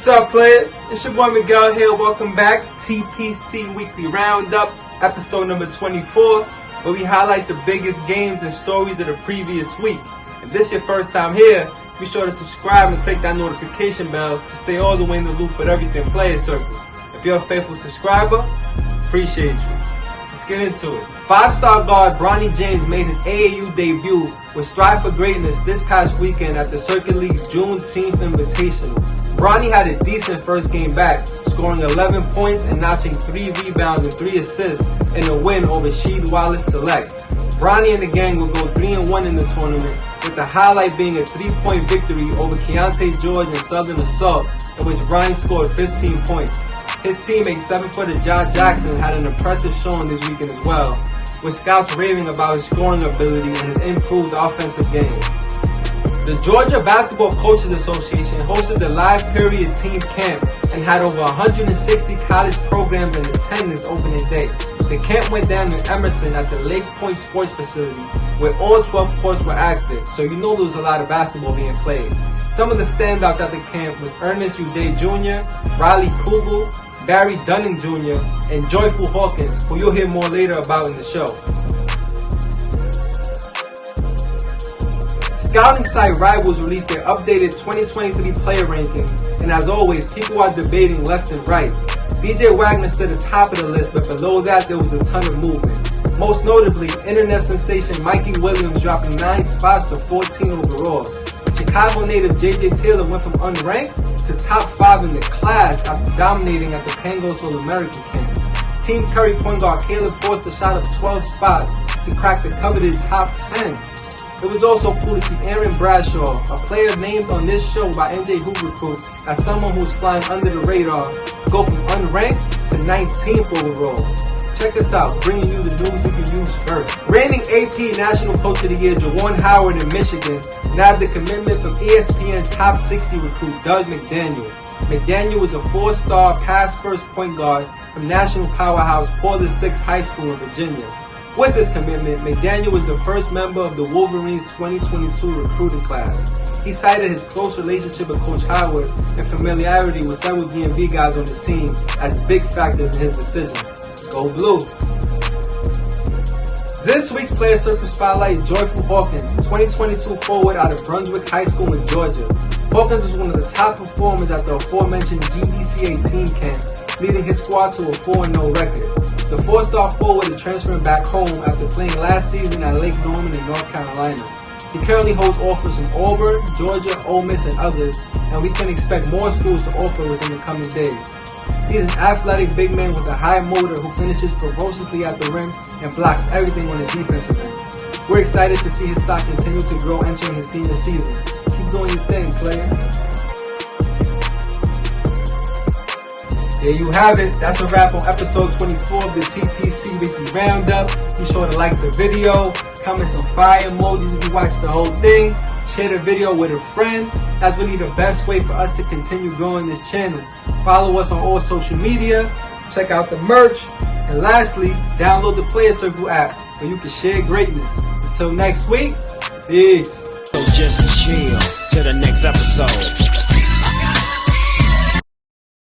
What's up, players? It's your boy Miguel here. Welcome back. TPC Weekly Roundup, episode number 24, where we highlight the biggest games and stories of the previous week. If this is your first time here, be sure to subscribe and click that notification bell to stay all the way in the loop with everything Player Circus. If you're a faithful subscriber, appreciate you. Let's get into it. Five-star guard Bronny James made his AAU debut with Strive for Greatness this past weekend at the Circus League's Juneteenth Invitational. Bronny had a decent first game back, scoring 11 points and notching 3 rebounds and 3 assists in a win over Sheed Wallace Select. Bronny and the gang will go 3-1 in the tournament, with the highlight being a 3-point victory over Keontae George and Southern Assault, in which Bronny scored 15 points. His teammate 7-footer John Jackson had an impressive showing this weekend as well, with scouts raving about his scoring ability and his improved offensive game. The Georgia Basketball Coaches Association hosted the live period team camp and had over 160 college programs in attendance opening day. The camp went down in Emerson at the Lake Point Sports Facility, where all 12 courts were active, so you know there was a lot of basketball being played. Some of the standouts at the camp was Ernest Uday Jr., Riley Kugel, Barry Dunning Jr., and Joyful Hawkins, who you'll hear more later about in the show. Scouting site Rivals released their updated 2023 player rankings, and as always, people are debating left and right. DJ Wagner stood atop of the list, but below that there was a ton of movement. Most notably, internet sensation Mikey Williams dropping 9 spots to 14 overall. Chicago native JJ Taylor went from unranked to top 5 in the class after dominating at the Pangos All-American camp. Team Curry point guard Caleb Forster shot up 12 spots to crack the coveted top 10. It was also cool to see Aaron Bradshaw, a player named on this show by NJ Hoop Recruit as someone who's flying under the radar, go from unranked to 19th overall. Check this out, bringing you the news you can use first. Reigning AP National Coach of the Year Juwan Howard in Michigan nabbed the commitment from ESPN Top 60 recruit Doug McDaniel. McDaniel was a 4-star pass-first point guard from national powerhouse Porter 6 High School in Virginia. With this commitment, McDaniel was the first member of the Wolverines 2022 recruiting class. He cited his close relationship with Coach Howard and familiarity with several DMV guys on the team as big factors in his decision. Go Blue! This week's Player Circus spotlight is Joyful Hawkins, 2022 forward out of Brunswick High School in Georgia. Hawkins was one of the top performers at the aforementioned GBCA team camp, leading his squad to a 4-0 record. The 4-star forward is transferring back home after playing last season at Lake Norman in North Carolina. He currently holds offers from Auburn, Georgia, Ole Miss, and others, and we can expect more schools to offer within the coming days. He's an athletic big man with a high motor who finishes ferociously at the rim and blocks everything on the defensive end. We're excited to see his stock continue to grow entering his senior season. Keep doing your thing, player. There you have it. That's a wrap on episode 24 of the TPC Weekly Roundup. Be sure to like the video, comment some fire emojis if you watched the whole thing, share the video with a friend. That's really the best way for us to continue growing this channel. Follow us on all social media, check out the merch, and lastly, download the Player Circle app where you can share greatness. Until next week, peace. So just chill till the next episode.